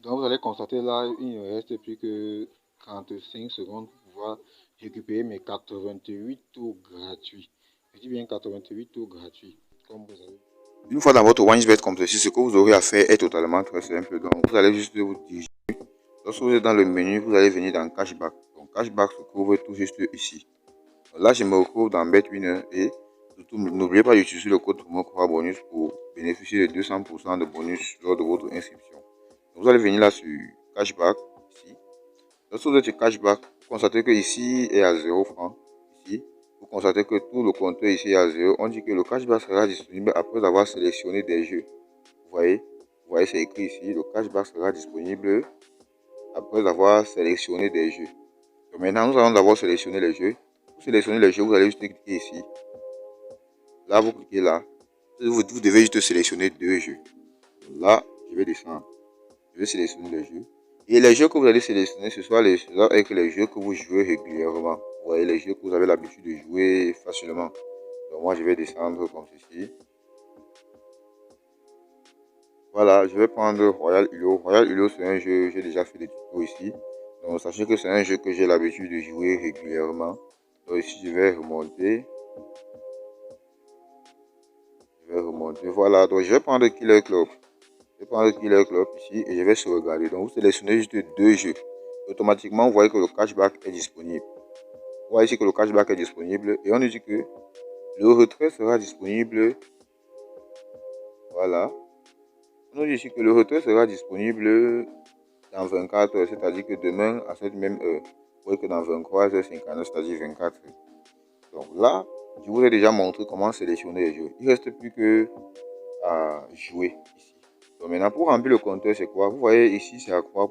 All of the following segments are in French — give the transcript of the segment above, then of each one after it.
Donc vous allez constater là, il ne reste plus que 35 secondes pour pouvoir récupérer mes 88 tours gratuits. Je dis bien 88 tours gratuits, comme vous avez. Une fois dans votre OneXBet comme ceci, ce que vous aurez à faire est totalement très simple. Donc vous allez juste vous diriger. Lorsque vous êtes dans le menu, vous allez venir dans Cashback. Donc Cashback se trouve tout juste ici. Donc, là, je me retrouve dans BetWinner et surtout n'oubliez pas d'utiliser le code promo bonus pour bénéficier de 200% de bonus lors de votre inscription. Donc, vous allez venir là sur Cashback, ici. Lorsque vous êtes sur Cashback, vous constatez que ici est à 0 francs. Ici, vous constatez que tout le compteur ici est à 0. On dit que le cashback sera disponible après avoir sélectionné des jeux. Vous voyez, c'est écrit ici, le cashback sera disponible après avoir sélectionné des jeux. Donc maintenant, nous allons d'abord sélectionner les jeux. Pour sélectionner les jeux, vous allez juste cliquer ici. Là, vous cliquez là. Vous devez juste sélectionner 2 jeux. Là, je vais descendre. Je vais sélectionner les jeux. Et les jeux que vous allez sélectionner, ce sont les jeux que vous jouez régulièrement. Vous voyez, les jeux que vous avez l'habitude de jouer facilement. Donc moi, je vais descendre comme ceci. Voilà, je vais prendre Royal Hulot. Royal Hulot, c'est un jeu, j'ai déjà fait des tutos ici. Donc sachez que c'est un jeu que j'ai l'habitude de jouer régulièrement. Donc ici, je vais remonter. Voilà, donc je vais prendre Killer Club. Je vais prendre Killer Club ici et je vais sauvegarder. Donc vous sélectionnez juste 2 jeux. Automatiquement, vous voyez que le cashback est disponible. Vous voyez ici que le cashback est disponible et on nous dit que le retrait sera disponible. Voilà. On nous dit ici que le retrait sera disponible dans 24 heures, c'est-à-dire que demain à cette même heure. Vous voyez que dans 23h59, c'est-à-dire 24 heures. Donc là, je vous ai déjà montré comment sélectionner les jeux. Il ne reste plus que à jouer ici. Donc maintenant, pour remplir le compteur, c'est quoi? Vous voyez ici, c'est à 3%.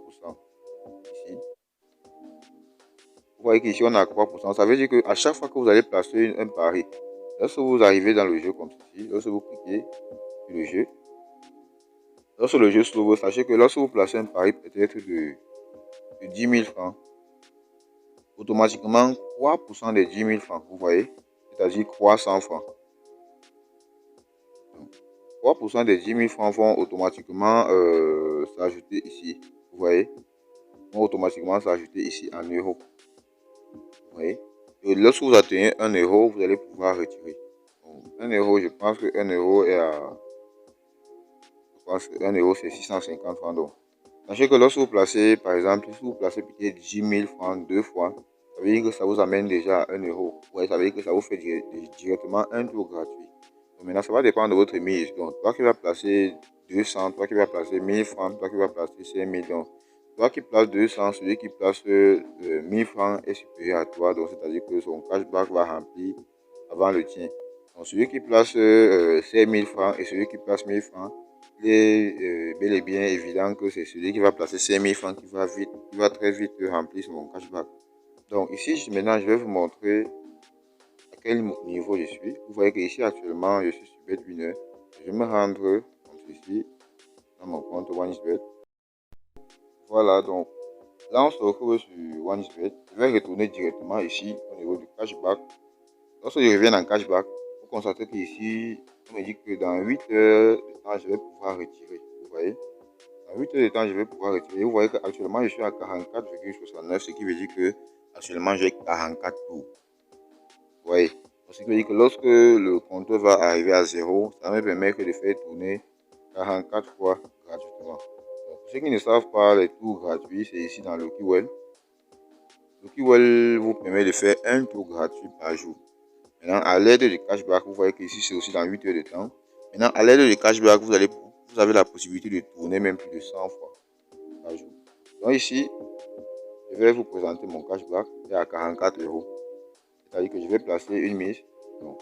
Ici. Vous voyez qu'ici, on est à 3%. Ça veut dire qu'à chaque fois que vous allez placer un pari, lorsque vous arrivez dans le jeu comme ceci, lorsque vous cliquez sur le jeu, lorsque le jeu s'ouvre, sachez que lorsque vous placez un pari peut-être de 10 000 francs, automatiquement 3% des 10 000 francs, vous voyez, c'est-à-dire 300 francs. 3% des 10 000 francs vont automatiquement s'ajouter ici, vous voyez, vont automatiquement s'ajouter ici en euros. Vous voyez, et lorsque vous atteignez 1 euro, vous allez pouvoir retirer. Donc, 1 euro, je pense que 1 euro est à, je pense que 1 euro c'est 650 francs. Donc, sachez que lorsque vous placez, par exemple, si vous placez peut-être 10 000 francs 2 fois, ça veut dire que ça vous amène déjà à 1 euro. Ouais, ça veut dire que ça vous fait directement un tour gratuit. Donc maintenant, ça va dépendre de votre mise. Donc, toi qui vas placer 200, toi qui vas placer 1000 francs, toi qui vas placer 5000. Donc, toi qui place 200, celui qui place 1000 francs est supérieur à toi. Donc, c'est-à-dire que son cashback va remplir avant le tien. Donc, celui qui place 5000 francs et celui qui place 1000 francs, il est bel et bien évident que c'est celui qui va placer 5000 francs qui va très vite remplir son cashback. Donc ici, maintenant, je vais vous montrer à quel niveau je suis. Vous voyez que ici, actuellement, je suis sur BetWinner. Je vais me rendre comme ceci dans mon compte OneXBet. Voilà, donc là, on se retrouve sur OneXBet. Je vais retourner directement ici au niveau du cashback. Lorsque je reviens dans cashback, vous constatez qu'ici, on me dit que dans 8 heures de temps, je vais pouvoir retirer. Vous voyez? Dans 8 heures de temps, je vais pouvoir retirer. Vous voyez qu'actuellement, je suis à 44,69, ce qui veut dire que actuellement, j'ai 44 tours. Vous voyez? Ce qui veut dire que lorsque le compteur va arriver à 0, ça me permet de faire tourner 44 fois gratuitement. Donc, pour ceux qui ne savent pas, les tours gratuits, c'est ici dans Lucky Well. Lucky Well vous permet de faire un tour gratuit par jour. Maintenant, à l'aide du cashback, vous voyez qu'ici, c'est aussi dans 8 heures de temps. Maintenant, à l'aide du cashback, vous avez la possibilité de tourner même plus de 100 fois par jour. Donc ici, je vais vous présenter mon cashback qui est à 44 euros. C'est-à-dire que je vais placer une mise. Donc,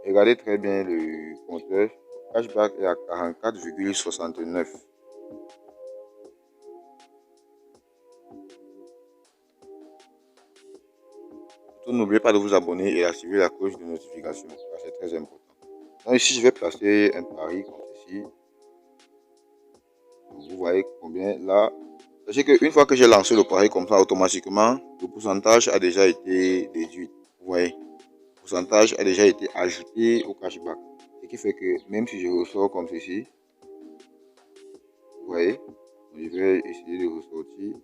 regardez très bien le compteur. Le cashback est à 44,69. Surtout, n'oubliez pas de vous abonner et activer la cloche de notification. C'est très important. Donc ici, je vais placer un pari comme ceci. Donc, vous voyez combien là. Sachez qu'une fois que j'ai lancé le pari comme ça, automatiquement, le pourcentage a déjà été déduit. Vous voyez, le pourcentage a déjà été ajouté au cashback. Ce qui fait que même si je ressors comme ceci, vous voyez, Je vais essayer de ressortir.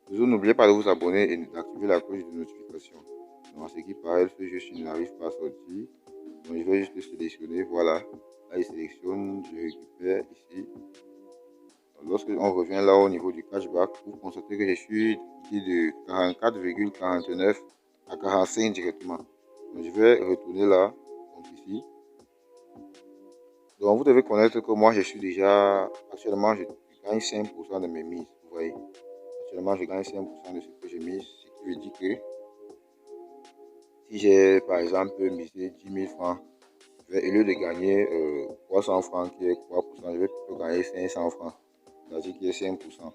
Toujours n'oubliez pas de vous abonner et d'activer la cloche de notification. Donc, à ce qui paraît, ce jeu je n'arrive pas à sortir. Donc je vais juste le sélectionner, voilà. Là il sélectionne, je récupère ici. Lorsque on revient là au niveau du cashback, vous constatez que je suis de 44,49 à 45 directement. Donc je vais retourner là, donc ici. Donc vous devez connaître que moi je suis déjà, actuellement je gagne 5% de mes mises, vous voyez. Actuellement je gagne 5% de ce que j'ai mis, ce qui veut dire que si j'ai par exemple misé 10 000 francs, au lieu de gagner 300 francs qui est 3%, je vais plutôt gagner 500 francs, c'est-à-dire qui est 5%. Vous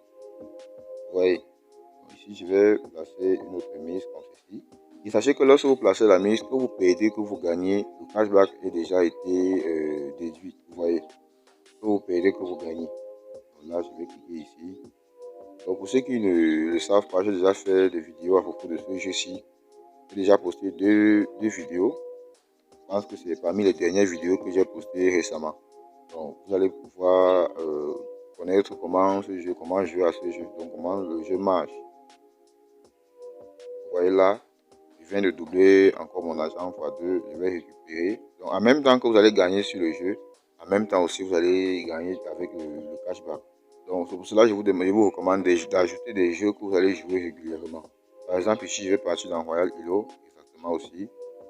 voyez, donc ici je vais placer une autre mise comme ceci. Et sachez que lorsque vous placez la mise, que vous perdez, que vous gagnez, le cashback est déjà été déduit. Vous voyez, que vous perdez, que vous gagnez. Donc là, je vais cliquer ici. Donc pour ceux qui ne le savent pas, j'ai déjà fait des vidéos à propos de ce jeu-ci. J'ai déjà posté deux vidéos. Je pense que c'est parmi les dernières vidéos que j'ai postées récemment. Donc vous allez pouvoir connaître comment ce jeu, comment jouer à ce jeu, donc comment le jeu marche. Vous voyez là, je viens de doubler encore mon argent x2, je vais récupérer. Donc en même temps que vous allez gagner sur le jeu, en même temps aussi vous allez gagner avec le cashback. Donc c'est pour cela que je vous recommande d'ajouter des jeux que vous allez jouer régulièrement. Par exemple ici je vais partir dans Royal Hello, exactement aussi.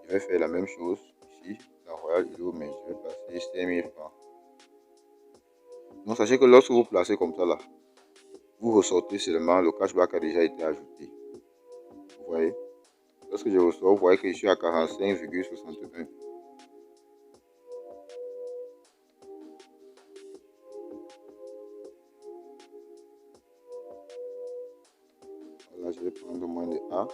Je vais faire la même chose ici dans Royal Hello, mais je vais placer 5000 francs. Donc sachez que lorsque vous placez comme ça là, vous ressortez seulement, le cashback a déjà été ajouté. Vous voyez, lorsque je ressors, vous voyez que je suis à 45,61. Voilà, je vais prendre moins de A.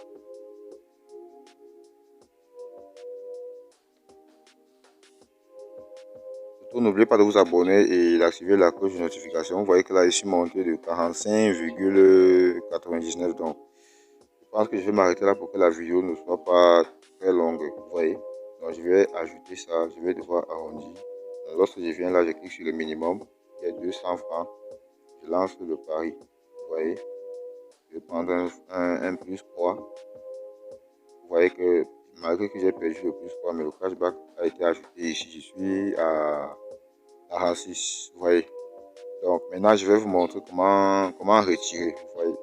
Surtout, n'oubliez pas de vous abonner et d'activer la cloche de notification. Vous voyez que là, je suis monté de 45,99. Donc, je pense que je vais m'arrêter là pour que la vidéo ne soit pas très longue. Vous voyez, donc je vais ajouter ça. Je vais devoir arrondir. Donc, lorsque je viens là, je clique sur le minimum. Il y a 200 francs. Je lance le pari. Vous voyez, je vais prendre un plus 3. Vous voyez que malgré que j'ai perdu le plus 3, mais le cashback a été ajouté ici. Je suis à 46. Vous voyez. Donc maintenant, je vais vous montrer comment retirer. Vous voyez.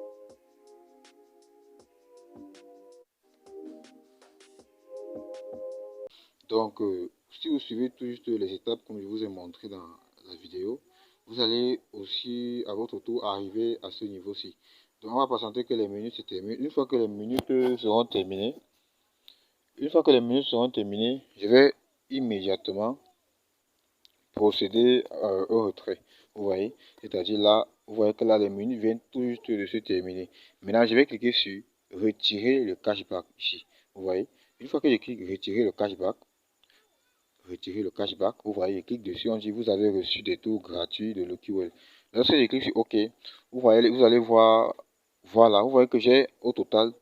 Donc, si vous suivez tout juste les étapes comme je vous ai montré dans la vidéo, vous allez aussi à votre tour arriver à ce niveau-ci. Donc, on va patienter que les minutes se terminent. Une fois que les minutes seront terminées, je vais immédiatement procéder au retrait. Vous voyez, c'est-à-dire là, vous voyez que là, les minutes viennent tout juste de se terminer. Maintenant, je vais cliquer sur retirer le cashback ici. Vous voyez, une fois que je clique retirer le cashback, vous voyez, je clique dessus, on dit vous avez reçu des tours gratuits de LuckyWell. Lorsque je clique sur OK, vous voyez, vous allez voir, voilà, vous voyez que j'ai au total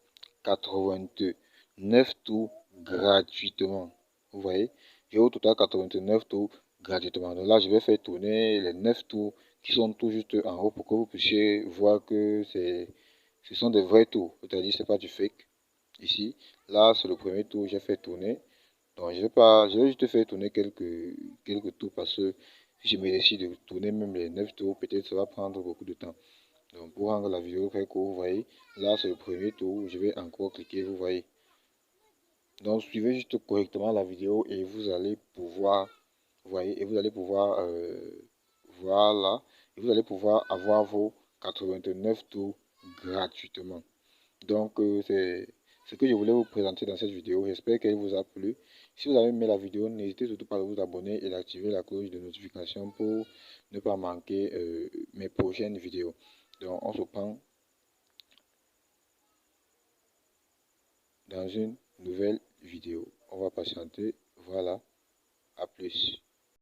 89 tours gratuitement. Vous voyez, j'ai au total 89 tours gratuitement. Donc là, je vais faire tourner les 9 tours qui sont tout juste en haut pour que vous puissiez voir que ce sont des vrais tours. C'est-à-dire, c'est pas du fake. Ici, là, c'est le premier tour, j'ai fait tourner. Donc, je vais juste faire tourner quelques tours parce que si je me décide de tourner même les 9 tours, peut-être ça va prendre beaucoup de temps. Donc, pour rendre la vidéo très courte, vous voyez, là, c'est le premier tour. Je vais encore cliquer, vous voyez. Donc, suivez juste correctement la vidéo et vous allez pouvoir, vous voyez, et vous allez pouvoir, voilà, et vous allez pouvoir avoir vos 89 tours gratuitement. Donc, c'est ce que je voulais vous présenter dans cette vidéo. J'espère qu'elle vous a plu. Si vous avez aimé la vidéo, n'hésitez surtout pas à vous abonner et d'activer la cloche de notification pour ne pas manquer mes prochaines vidéos. Donc, on se prend dans une nouvelle vidéo. On va patienter. Voilà. À plus.